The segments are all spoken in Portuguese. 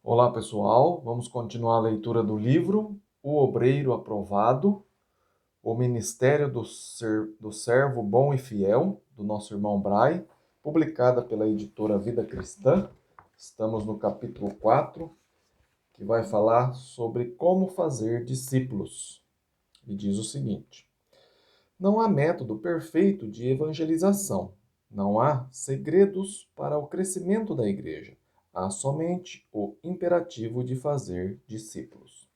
Olá, pessoal. Vamos continuar a leitura do livro O Obreiro Aprovado, o Ministério do Servo Bom e Fiel, do nosso irmão Bray, publicada pela editora Vida Cristã. Estamos no capítulo 4, que vai falar sobre como fazer discípulos. E diz o seguinte: Não há método perfeito de evangelização. Não há segredos para o crescimento da igreja. Há somente o imperativo de fazer discípulos.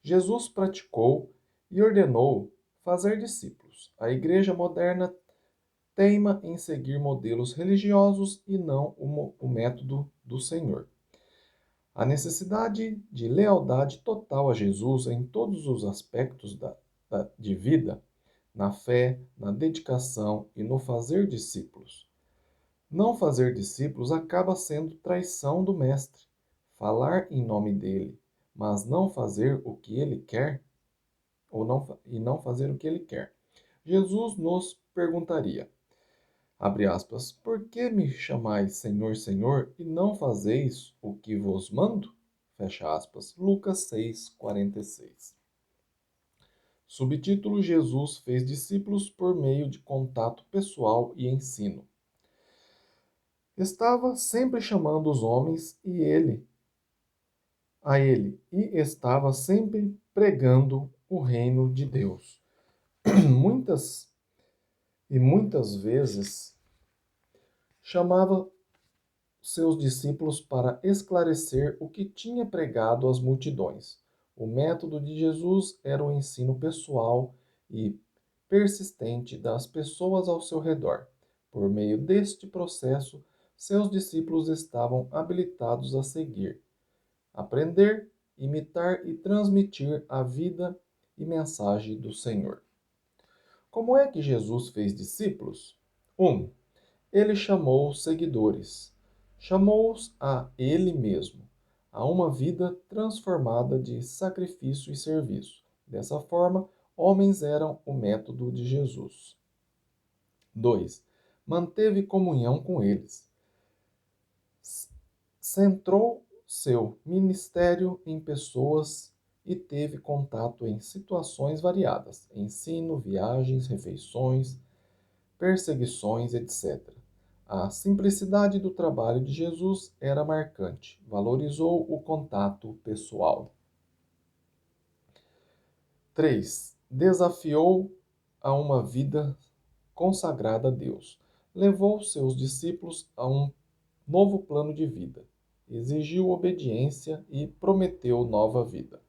Jesus praticou e ordenou fazer discípulos. A igreja moderna teima em seguir modelos religiosos e não o método do Senhor. A necessidade de lealdade total a Jesus em todos os aspectos de vida, na fé, na dedicação e no fazer discípulos. Não fazer discípulos acaba sendo traição do Mestre. Falar em nome dele, mas não fazer o que ele quer, e não fazer o que ele quer. Jesus nos perguntaria, abre aspas, por que me chamais Senhor, Senhor, e não fazeis o que vos mando? Fecha aspas. Lucas 6:46. Subtítulo: Jesus fez discípulos por meio de contato pessoal e ensino. Estava sempre chamando os homens a ele, e estava sempre pregando o reino de Deus. Muitas muitas vezes chamava seus discípulos para esclarecer o que tinha pregado às multidões. O método de Jesus era o ensino pessoal e persistente das pessoas ao seu redor. Por meio deste processo, seus discípulos estavam habilitados a seguir, aprender, imitar e transmitir a vida e mensagem do Senhor. Como é que Jesus fez discípulos? 1. Ele chamou os seguidores. Chamou-os a ele mesmo, a uma vida transformada de sacrifício e serviço. Dessa forma, homens eram o método de Jesus. 2. Manteve comunhão com eles. Centrou seu ministério em pessoas e teve contato em situações variadas: ensino, viagens, refeições, perseguições, etc. A simplicidade do trabalho de Jesus era marcante, valorizou o contato pessoal. 3. Desafiou a uma vida consagrada a Deus. Levou seus discípulos a um novo plano de vida. Exigiu obediência e prometeu nova vida.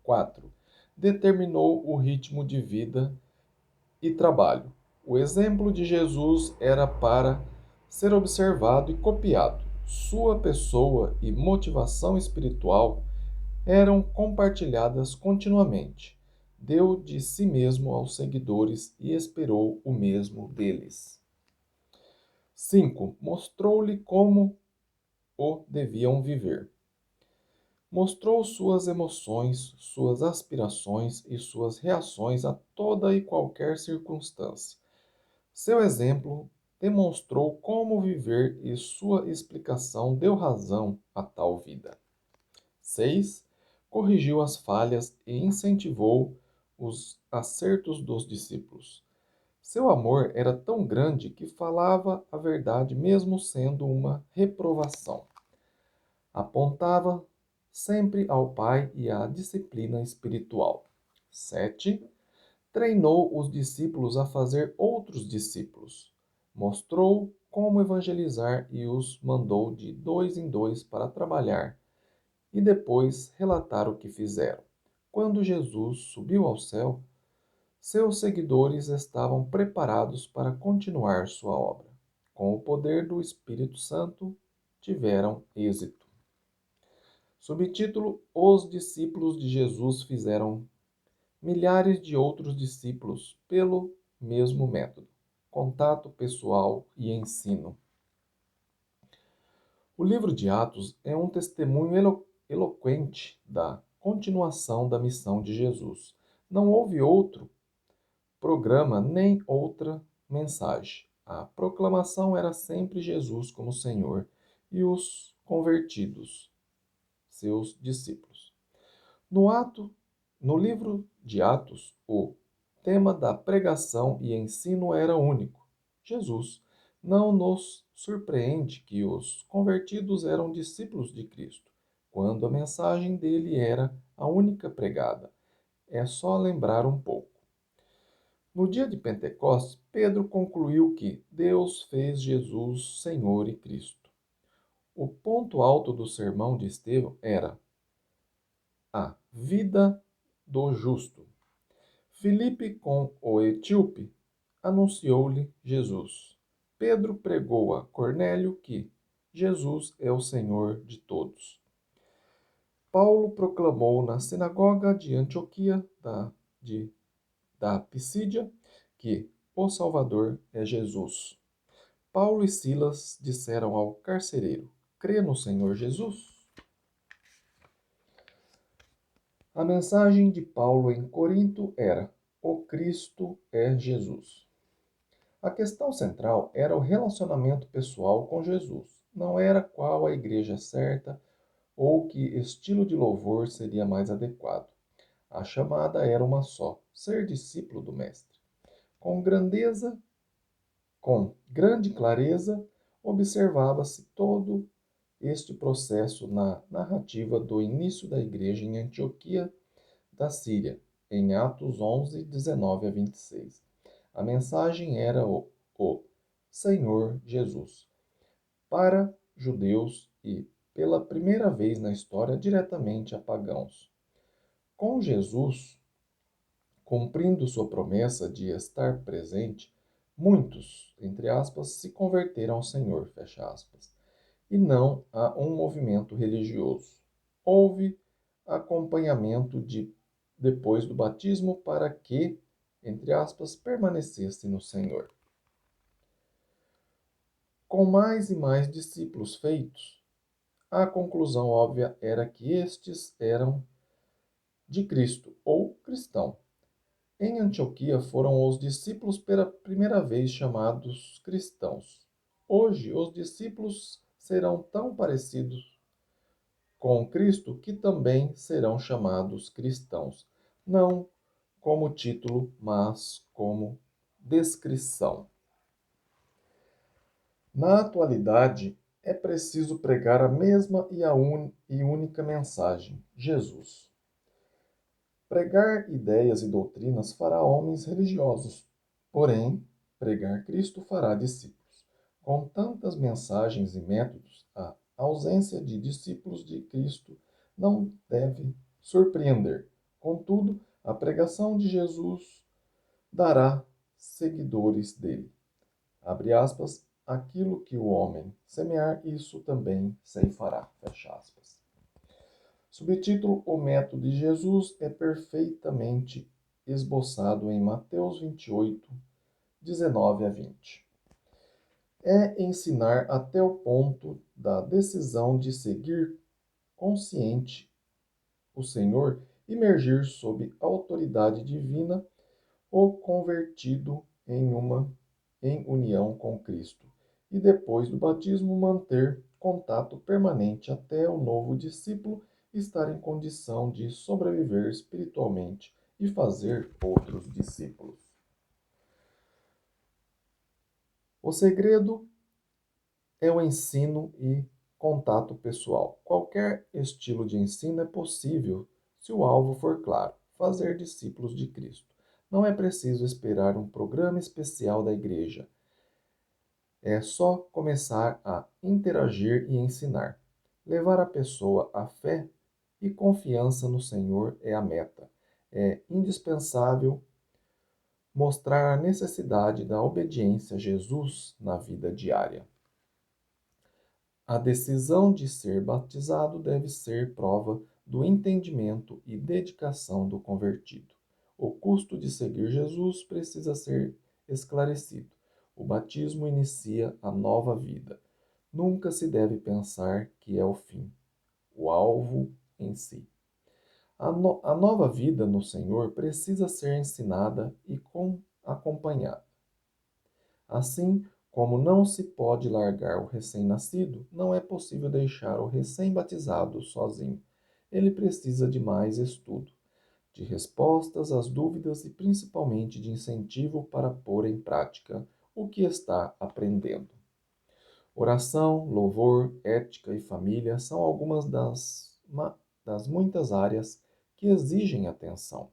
4. Determinou o ritmo de vida e trabalho. O exemplo de Jesus era para ser observado e copiado. Sua pessoa e motivação espiritual eram compartilhadas continuamente. Deu de si mesmo aos seguidores e esperou o mesmo deles. 5. Mostrou-lhe como o deviam viver. Mostrou suas emoções, suas aspirações e suas reações a toda e qualquer circunstância. Seu exemplo demonstrou como viver e sua explicação deu razão a tal vida. 6. Corrigiu as falhas e incentivou os acertos dos discípulos. Seu amor era tão grande que falava a verdade mesmo sendo uma reprovação. Apontava sempre ao Pai e à disciplina espiritual. 7. Treinou os discípulos a fazer outros discípulos. Mostrou como evangelizar e os mandou de dois em dois para trabalhar e depois relatar o que fizeram. Quando Jesus subiu ao céu, seus seguidores estavam preparados para continuar sua obra. Com o poder do Espírito Santo, tiveram êxito. Subtítulo: Os discípulos de Jesus fizeram milhares de outros discípulos pelo mesmo método: contato pessoal e ensino. O livro de Atos é um testemunho eloquente da continuação da missão de Jesus. Não houve outro programa nem outra mensagem. A proclamação era sempre Jesus como Senhor e os convertidos. seus discípulos. No ato, no livro de Atos, o tema da pregação e ensino era único: Jesus. Não nos surpreende que os convertidos eram discípulos de Cristo, quando a mensagem dele era a única pregada. É só lembrar um pouco. No dia de Pentecostes, Pedro concluiu que Deus fez Jesus Senhor e Cristo. O ponto alto do sermão de Estevão era a vida do justo. Filipe, com o etíope, anunciou-lhe Jesus. Pedro pregou a Cornélio que Jesus é o Senhor de todos. Paulo proclamou na sinagoga de Antioquia da Pisídia que o Salvador é Jesus. Paulo e Silas disseram ao carcereiro: crê no Senhor Jesus? A mensagem de Paulo em Corinto era: o Cristo é Jesus. A questão central era o relacionamento pessoal com Jesus. Não era qual a igreja certa ou que estilo de louvor seria mais adequado. A chamada era uma só: ser discípulo do Mestre. Com grandeza, com grande clareza, observava-se todo este processo na narrativa do início da igreja em Antioquia da Síria, em Atos 11, 19 a 26. A mensagem era o Senhor Jesus para judeus e, pela primeira vez na história, diretamente a pagãos. Com Jesus, cumprindo sua promessa de estar presente, muitos, entre aspas, se converteram ao Senhor, fecha aspas, e não a um movimento religioso. Houve acompanhamento depois do batismo para que, entre aspas, permanecesse no Senhor. Com mais e mais discípulos feitos, a conclusão óbvia era que estes eram de Cristo ou cristão. Em Antioquia foram os discípulos pela primeira vez chamados cristãos. Hoje, os discípulos serão tão parecidos com Cristo que também serão chamados cristãos, não como título, mas como descrição. Na atualidade, é preciso pregar a mesma e única mensagem: Jesus. Pregar ideias e doutrinas fará homens religiosos, porém, pregar Cristo fará discípulos. Com tantas mensagens e métodos, a ausência de discípulos de Cristo não deve surpreender. Contudo, a pregação de Jesus dará seguidores dele. Abre aspas, aquilo que o homem semear, isso também ceifará. Fecha aspas. Subtítulo: O método de Jesus é perfeitamente esboçado em Mateus 28, 19 a 20. É ensinar até o ponto da decisão de seguir consciente o Senhor, imergir sob autoridade divina o convertido em união com Cristo, e depois do batismo manter contato permanente até o novo discípulo estar em condição de sobreviver espiritualmente e fazer outros discípulos. O segredo é o ensino e contato pessoal. Qualquer estilo de ensino é possível se o alvo for claro: fazer discípulos de Cristo. Não é preciso esperar um programa especial da igreja. É só começar a interagir e ensinar. Levar a pessoa à fé e confiança no Senhor é a meta. É indispensável mostrar a necessidade da obediência a Jesus na vida diária. A decisão de ser batizado deve ser prova do entendimento e dedicação do convertido. O custo de seguir Jesus precisa ser esclarecido. O batismo inicia a nova vida. Nunca se deve pensar que é o fim, o alvo em si. A nova vida no Senhor precisa ser ensinada e acompanhada. Assim Como não se pode largar o recém-nascido, não é possível deixar o recém-batizado sozinho. Ele precisa de mais estudo, de respostas às dúvidas e principalmente de incentivo para pôr em prática o que está aprendendo. Oração, louvor, ética e família são algumas das muitas áreas que exigem atenção.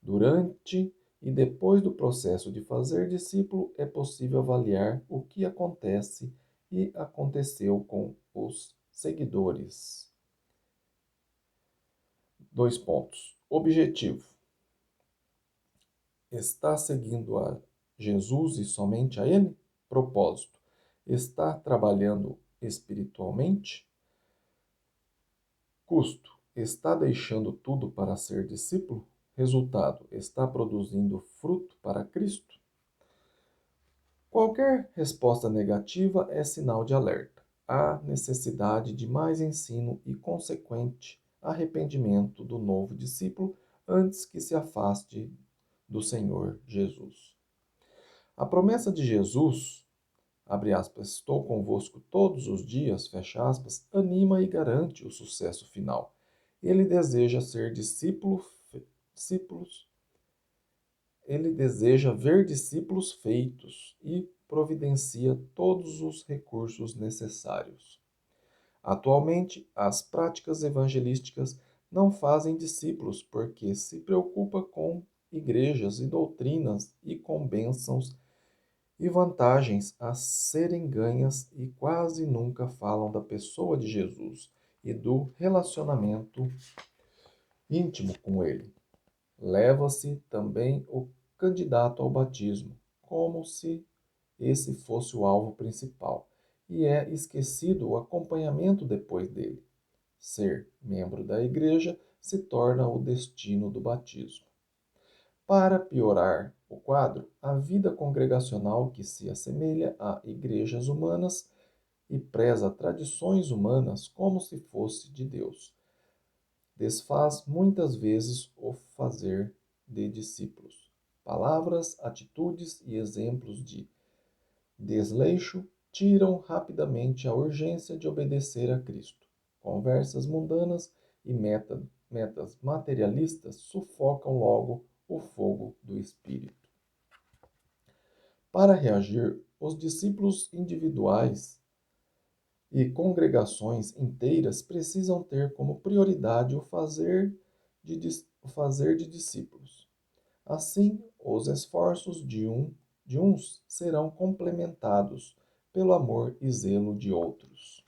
Durante e depois do processo de fazer discípulo, é possível avaliar o que acontece e aconteceu com os seguidores. Dois pontos. Objetivo: está seguindo a Jesus e somente a Ele? Propósito: está trabalhando espiritualmente? Custo: está deixando tudo para ser discípulo? Resultado: está produzindo fruto para Cristo? Qualquer resposta negativa é sinal de alerta. Há necessidade de mais ensino e consequente arrependimento do novo discípulo antes que se afaste do Senhor Jesus. A promessa de Jesus, abre aspas, estou convosco todos os dias, fecha aspas, anima e garante o sucesso final. Ele deseja ser discípulos, ele deseja ver discípulos feitos e providencia todos os recursos necessários. Atualmente, as práticas evangelísticas não fazem discípulos porque se preocupa com igrejas e doutrinas e com bênçãos e vantagens a serem ganhas e quase nunca falam da pessoa de Jesus e do relacionamento íntimo com ele. Leva-se também o candidato ao batismo, como se esse fosse o alvo principal, e é esquecido o acompanhamento depois dele. Ser membro da igreja se torna o destino do batismo. Para piorar o quadro, a vida congregacional que se assemelha a igrejas humanas e preza tradições humanas como se fosse de Deus, desfaz muitas vezes o fazer de discípulos. Palavras, atitudes e exemplos de desleixo tiram rapidamente a urgência de obedecer a Cristo. Conversas mundanas e metas materialistas sufocam logo o fogo do Espírito. Para reagir, os discípulos individuais e congregações inteiras precisam ter como prioridade o fazer de discípulos. Assim, os esforços de uns serão complementados pelo amor e zelo de outros.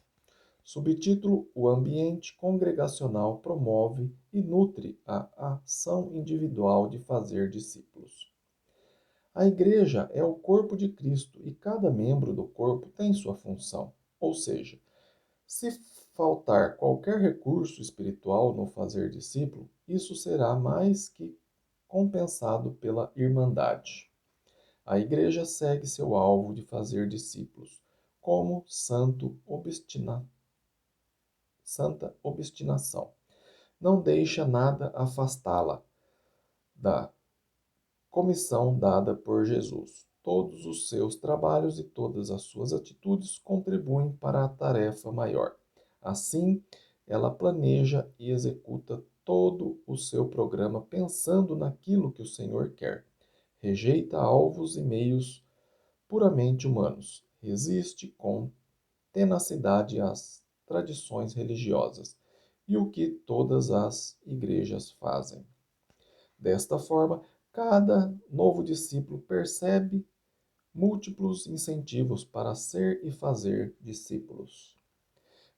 Subtítulo: O ambiente congregacional promove e nutre a ação individual de fazer discípulos. A igreja é o corpo de Cristo e cada membro do corpo tem sua função. Ou seja, se faltar qualquer recurso espiritual no fazer discípulo, isso será mais que compensado pela irmandade. A igreja segue seu alvo de fazer discípulos, como santa obstinação. Não deixa nada afastá-la da comissão dada por Jesus. Todos os seus trabalhos e todas as suas atitudes contribuem para a tarefa maior. Assim, ela planeja e executa todo o seu programa pensando naquilo que o Senhor quer. Rejeita alvos e meios puramente humanos. Resiste com tenacidade às tradições religiosas e o que todas as igrejas fazem. Desta forma, cada novo discípulo percebe múltiplos incentivos para ser e fazer discípulos.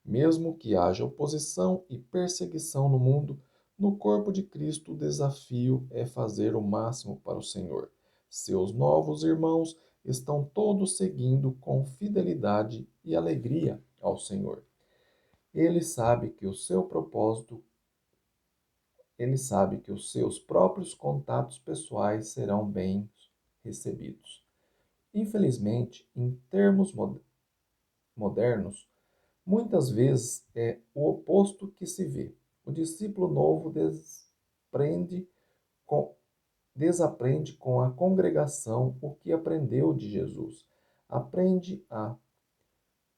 Mesmo que haja oposição e perseguição no mundo, no corpo de Cristo o desafio é fazer o máximo para o Senhor. Seus novos irmãos estão todos seguindo com fidelidade e alegria ao Senhor. Ele sabe que o seu propósito Ele sabe que os seus próprios contatos pessoais serão bem recebidos. Infelizmente, em termos modernos, muitas vezes é o oposto que se vê. O discípulo novo com, desaprende com a congregação o que aprendeu de Jesus. aprende a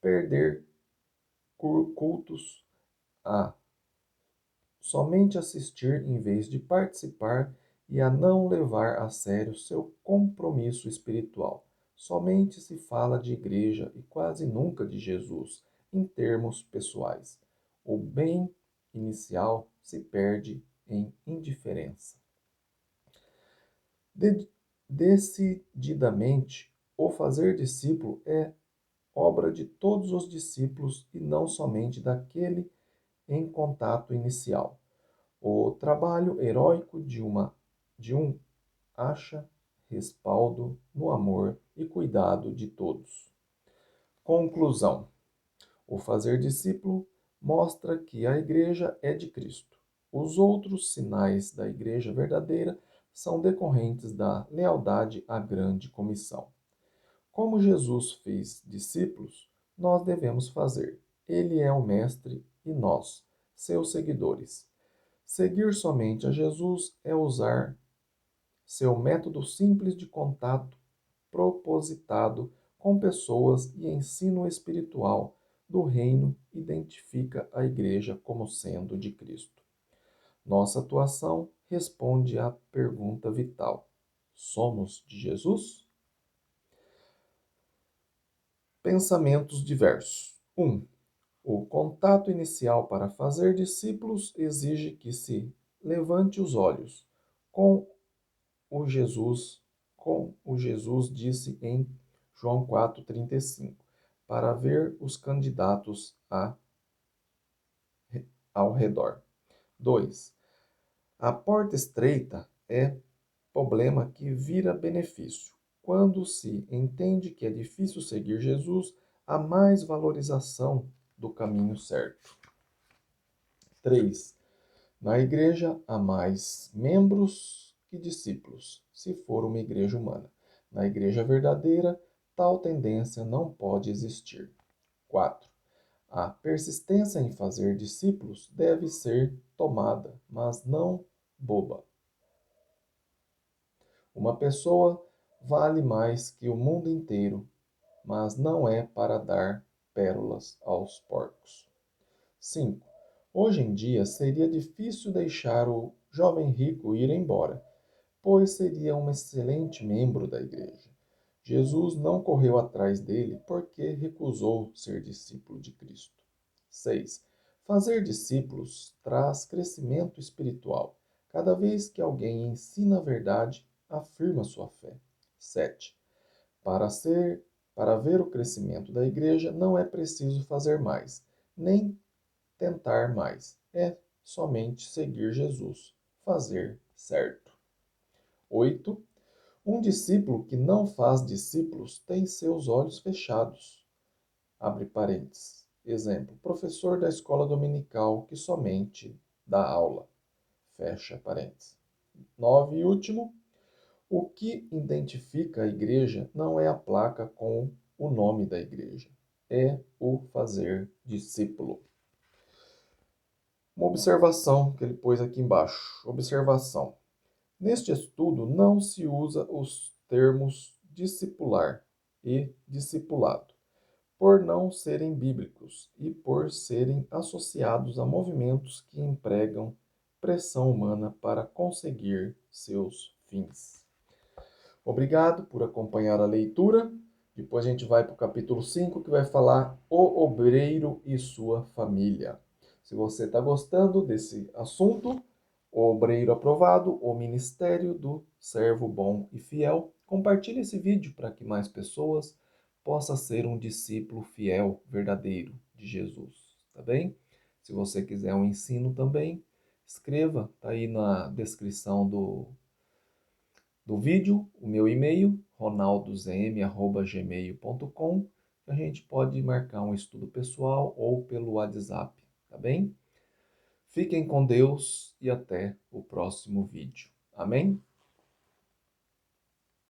perder cultos, a somente assistir em vez de participar e a não levar a sério seu compromisso espiritual. Somente se fala de igreja e quase nunca de Jesus em termos pessoais. O bem inicial se perde em indiferença. Decididamente, o fazer discípulo é obra de todos os discípulos e não somente daquele em contato inicial. O trabalho heróico de um acha respaldo no amor e cuidado de todos. Conclusão: o fazer discípulo mostra que a igreja é de Cristo. Os outros sinais da igreja verdadeira são decorrentes da lealdade à grande comissão. Como Jesus fez discípulos, nós devemos fazer. Ele é o Mestre e nós, seus seguidores. Seguir somente a Jesus é usar seu método simples de contato propositado com pessoas e ensino espiritual do reino identifica a igreja como sendo de Cristo. Nossa atuação responde à pergunta vital: somos de Jesus? Pensamentos diversos. 1. O contato inicial para fazer discípulos exige que se levante os olhos com com o Jesus disse em João 4,35, para ver os candidatos ao redor. 2. A porta estreita é problema que vira benefício. Quando se entende que é difícil seguir Jesus, há mais valorização do caminho certo. 3. Na igreja há mais membros que discípulos, se for uma igreja humana. Na igreja verdadeira, tal tendência não pode existir. 4. A persistência em fazer discípulos deve ser tomada, mas não boba. Uma pessoa vale mais que o mundo inteiro, mas não é para dar pérolas aos porcos. 5. Hoje em dia seria difícil deixar o jovem rico ir embora, pois seria um excelente membro da igreja. Jesus não correu atrás dele porque recusou ser discípulo de Cristo. 6. Fazer discípulos traz crescimento espiritual. Cada vez que alguém ensina a verdade, afirma sua fé. 7. Para ser, para ver o crescimento da igreja, não é preciso fazer mais, nem tentar mais. É somente seguir Jesus, fazer certo. 8. Um discípulo que não faz discípulos tem seus olhos fechados. Abre parênteses. Exemplo, professor da escola dominical que somente dá aula. Fecha parênteses. 9 e último. O que identifica a igreja não é a placa com o nome da igreja, é o fazer discípulo. Uma observação que ele pôs aqui embaixo. Observação. Neste estudo não se usa os termos discipular e discipulado, por não serem bíblicos e por serem associados a movimentos que empregam pressão humana para conseguir seus fins. Obrigado por acompanhar a leitura. Depois a gente vai para o capítulo 5, que vai falar o obreiro e sua família. Se você está gostando desse assunto, o obreiro aprovado, o ministério do servo bom e fiel, compartilhe esse vídeo para que mais pessoas possam ser um discípulo fiel, verdadeiro de Jesus, tá bem? Se você quiser um ensino também, escreva, tá aí na descrição do vídeo, o meu e-mail, ronaldozm@gmail.com. A gente pode marcar um estudo pessoal ou pelo WhatsApp, tá bem? Fiquem com Deus e até o próximo vídeo. Amém?